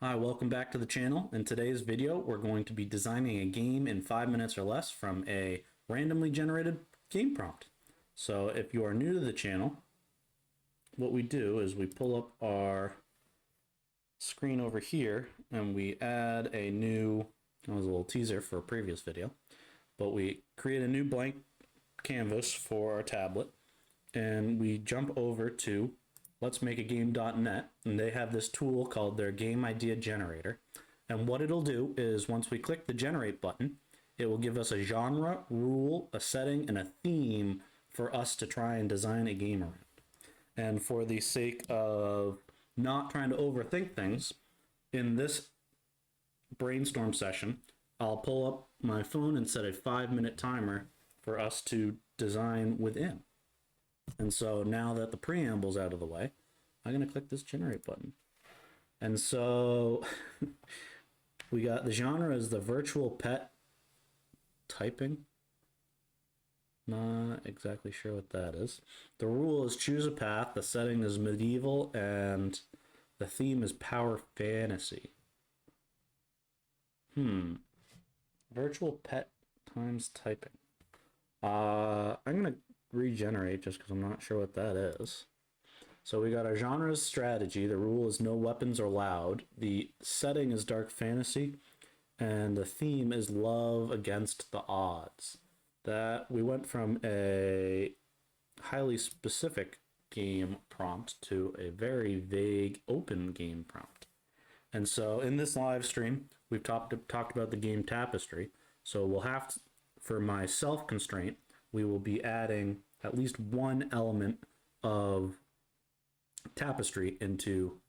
Hi, welcome back to the channel. In today's video, we're going to be designing a game in 5 minutes or less from a randomly generated game prompt. So if you are new to the channel, what we do is we pull up our screen over here and we add a new, that was a little teaser for a previous video, but we create a new blank canvas for our tablet and we jump over to let's make a game.net, and they have this tool called their game idea generator. And what it'll do is once we click the generate button, it will give us a genre, rule, a setting, and a theme for us to try and design a game around. And for the sake of not trying to overthink things, in this brainstorm session, I'll pull up my phone and set a 5-minute timer for us to design within. And so now that the preamble's out of the way, I'm going to click this generate button. And so we got the genre as the virtual pet typing. Not exactly sure what that is. The rule is choose a path. The setting is medieval and the theme is power fantasy. Virtual pet times typing. I'm going to regenerate just because I'm not sure what that is. So we got our genre is strategy. The rule is no weapons are allowed. The setting is dark fantasy. And the theme is love against the odds. That we went from a highly specific game prompt to a very vague open game prompt. And so in this live stream, we've talked about the game Tapestry. So we'll have to, for my self constraint, we will be adding at least one element of Tapestry into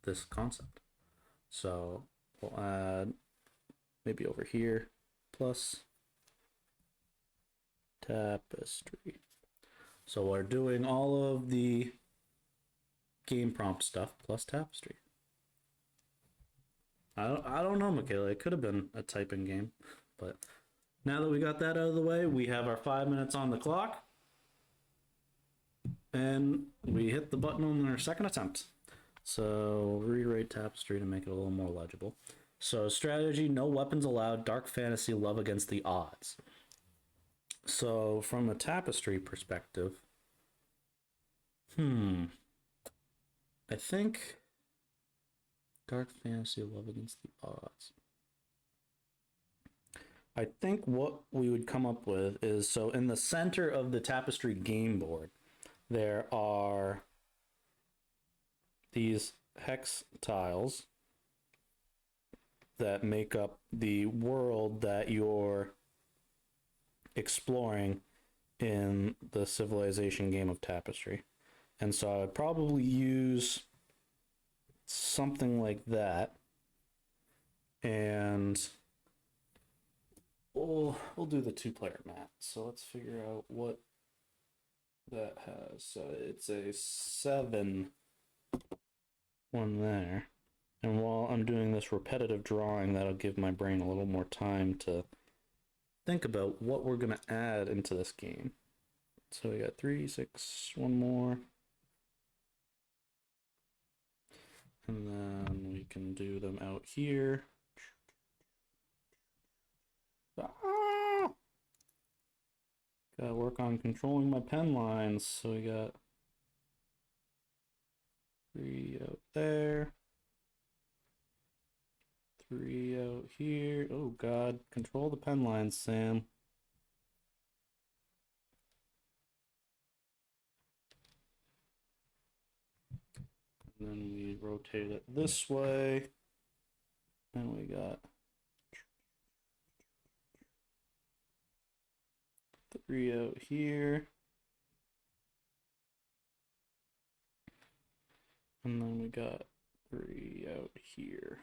this concept. So we'll add maybe over here plus Tapestry. So we're doing all of the game prompt stuff plus Tapestry. I don't know, Michaela. It could have been a typing game, but now that we got that out of the way, we have our 5 minutes on the clock, and we hit the button on our second attempt. So rewrite Tapestry to make it a little more legible. So strategy, no weapons allowed, dark fantasy, love against the odds. So from a Tapestry perspective, I think dark fantasy, love against the odds. I think what we would come up with is, so in the center of the Tapestry game board, there are these hex tiles that make up the world that you're exploring in the civilization game of Tapestry. And so I'd probably use something like that. And we'll do the 2-player map. So let's figure out what that has. So it's a 7 one there. And while I'm doing this repetitive drawing, that'll give my brain a little more time to think about what we're going to add into this game. So we got 3, 6, one more. And then we can do them out here. Ah! Gotta work on controlling my pen lines. So we got 3 out there. 3 out here. Oh god, control the pen lines, Sam. And then we rotate it this way. And we got 3 out here. And then we got 3 out here.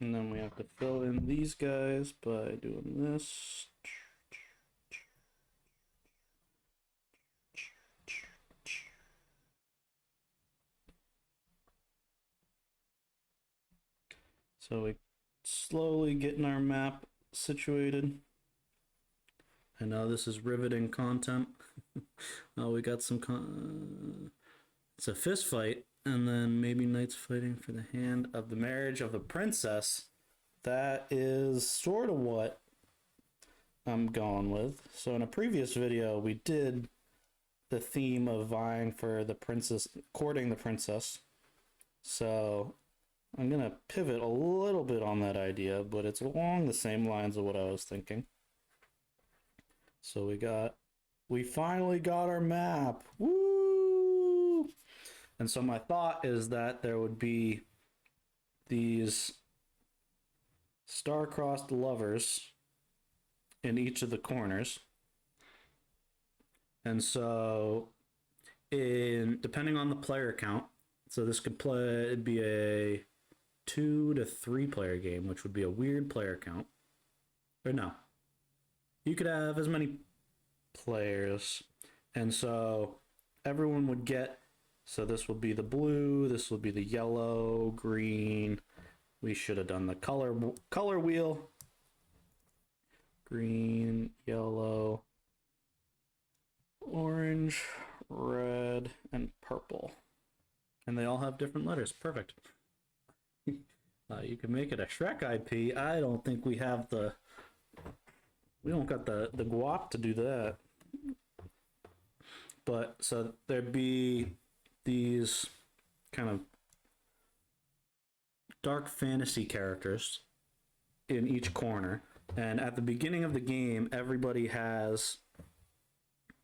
And then we have to fill in these guys by doing this. So we slowly getting our map situated. I know this is riveting content. Oh, we got some it's a fist fight, and then maybe knights fighting for the hand of the marriage of the princess. That is sort of what I'm going with. So in a previous video, we did the theme of vying for the princess, courting the princess. So I'm gonna pivot a little bit on that idea, but it's along the same lines of what I was thinking. So we finally got our map. Woo! And so my thought is that there would be these star-crossed lovers in each of the corners. And so depending on the player count, so this could be a 2 to 3 player game, which would be a weird player count. Or no. You could have as many players. And so everyone would get, so this would be the blue, this would be the yellow, green. We should have done the color wheel. Green, yellow, orange, red, and purple. And they all have different letters. Perfect. You can make it a Shrek IP. I don't think we have we don't got the guap to do that. But so there'd be these kind of dark fantasy characters in each corner. And at the beginning of the game, everybody has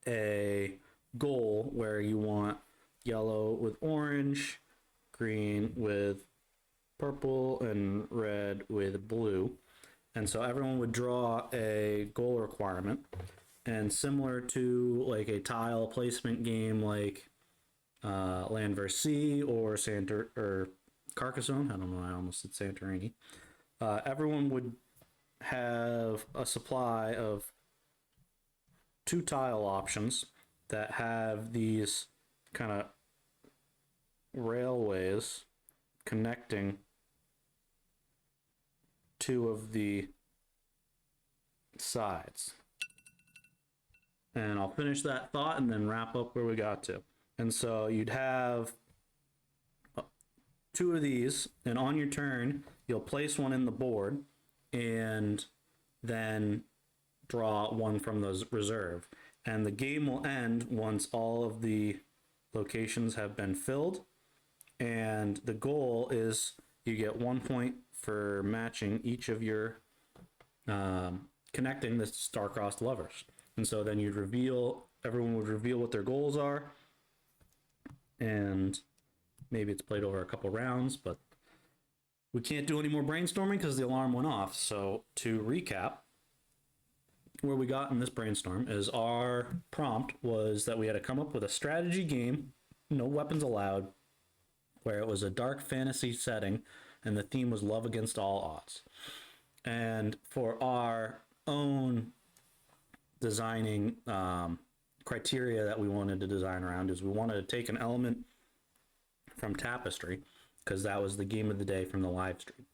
a goal where you want yellow with orange, green with purple, and red with blue. And so everyone would draw a goal requirement. And similar to like a tile placement game like Land vs. Sea or Carcassonne, I don't know, I almost said Santorini. Everyone would have a supply of 2 tile options that have these kind of railways connecting 2 of the sides. And I'll finish that thought and then wrap up where we got to. And so you'd have 2 of these, and on your turn, you'll place one in the board and then draw one from the reserve. And the game will end once all of the locations have been filled. And the goal is you get 1 point for matching each of your connecting the star-crossed lovers. And so then everyone would reveal what their goals are. And maybe it's played over a couple rounds, but we can't do any more brainstorming because the alarm went off. So to recap, where we got in this brainstorm is our prompt was that we had to come up with a strategy game, no weapons allowed, where it was a dark fantasy setting and the theme was love against all odds. And for our own designing criteria that we wanted to design around is we wanted to take an element from Tapestry, because that was the game of the day from the live stream.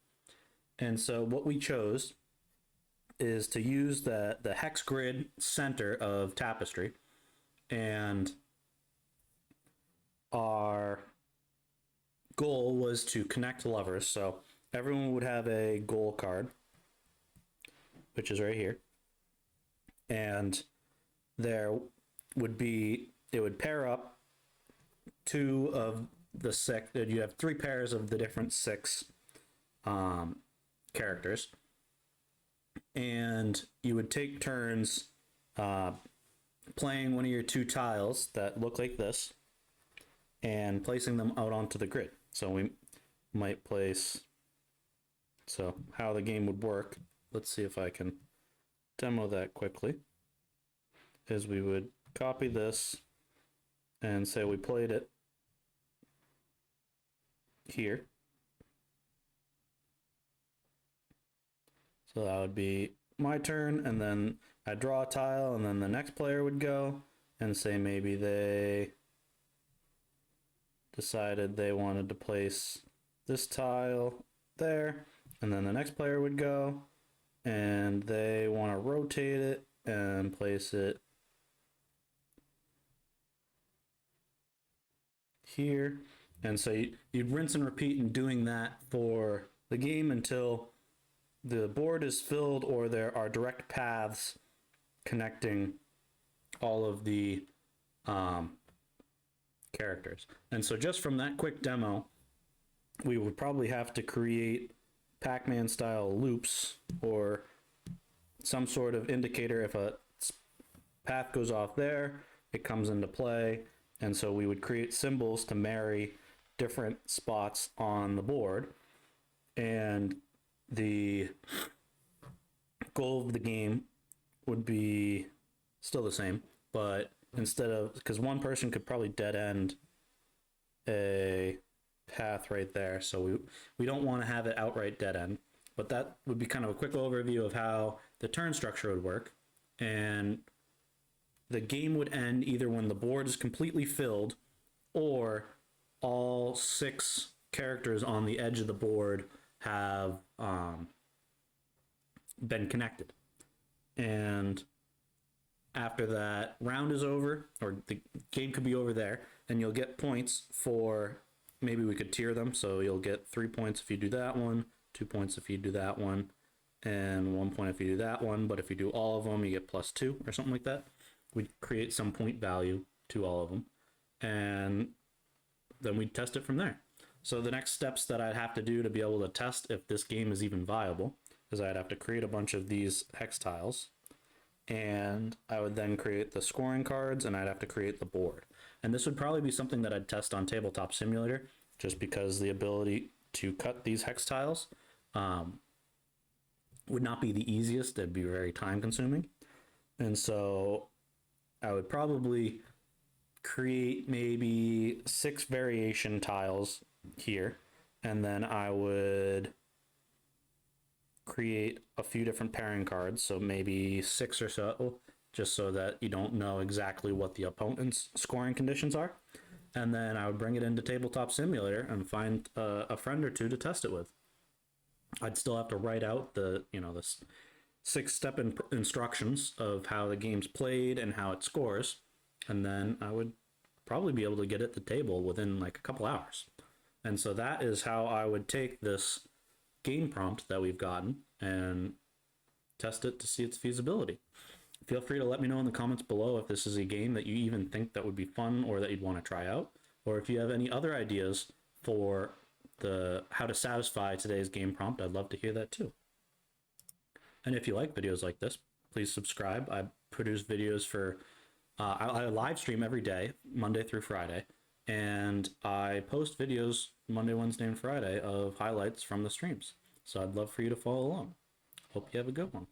And so what we chose is to use the hex grid center of Tapestry, and our goal was to connect lovers. So everyone would have a goal card, which is right here, and it would pair up 2 of the 6. You have 3 pairs of the different 6 characters, and you would take turns playing one of your 2 tiles that look like this and placing them out onto the grid. So we might place, so how the game would work, let's see if I can demo that quickly, is we would copy this and say we played it here. So that would be my turn, and then I draw a tile, and then the next player would go and say maybe they decided they wanted to place this tile there, and then the next player would go and they want to rotate it and place it here. And so you'd rinse and repeat in doing that for the game until the board is filled or there are direct paths connecting all of the characters. And so just from that quick demo, we would probably have to create Pac-Man style loops or some sort of indicator. If a path goes off there, it comes into play. And so we would create symbols to marry different spots on the board. And the goal of the game would be still the same, but instead of, because one person could probably dead end a path right there, so we don't want to have it outright dead end. But that would be kind of a quick overview of how the turn structure would work. And the game would end either when the board is completely filled or all 6 characters on the edge of the board have been connected. And after that round is over, or the game could be over there, and you'll get points for, maybe we could tier them, so you'll get 3 points if you do that one, 2 points if you do that one, and 1 point if you do that one. But if you do all of them, you get +2 or something like that. We'd create some point value to all of them, and then we'd test it from there. So the next steps that I'd have to do to be able to test if this game is even viable is I'd have to create a bunch of these hex tiles, and I would then create the scoring cards, and I'd have to create the board. And this would probably be something that I'd test on Tabletop Simulator, just because the ability to cut these hex tiles would not be the easiest. It'd be very time consuming. And so I would probably create maybe 6 variation tiles here, and then I would create a few different pairing cards, so maybe 6 or so, just so that you don't know exactly what the opponent's scoring conditions are. And then I would bring it into Tabletop Simulator and find a friend or two to test it with. I'd still have to write out the 6-step instructions of how the game's played and how it scores, and then I would probably be able to get it to the table within like a couple hours. And so that is how I would take this game prompt that we've gotten and test it to see its feasibility. Feel free to let me know in the comments below if this is a game that you even think that would be fun or that you'd want to try out, or if you have any other ideas for how to satisfy today's game prompt. I'd love to hear that too. And if you like videos like this, please subscribe. I produce videos for I live stream every day, Monday through Friday, and I post videos Monday, Wednesday, and Friday of highlights from the streams. So I'd love for you to follow along. Hope you have a good one.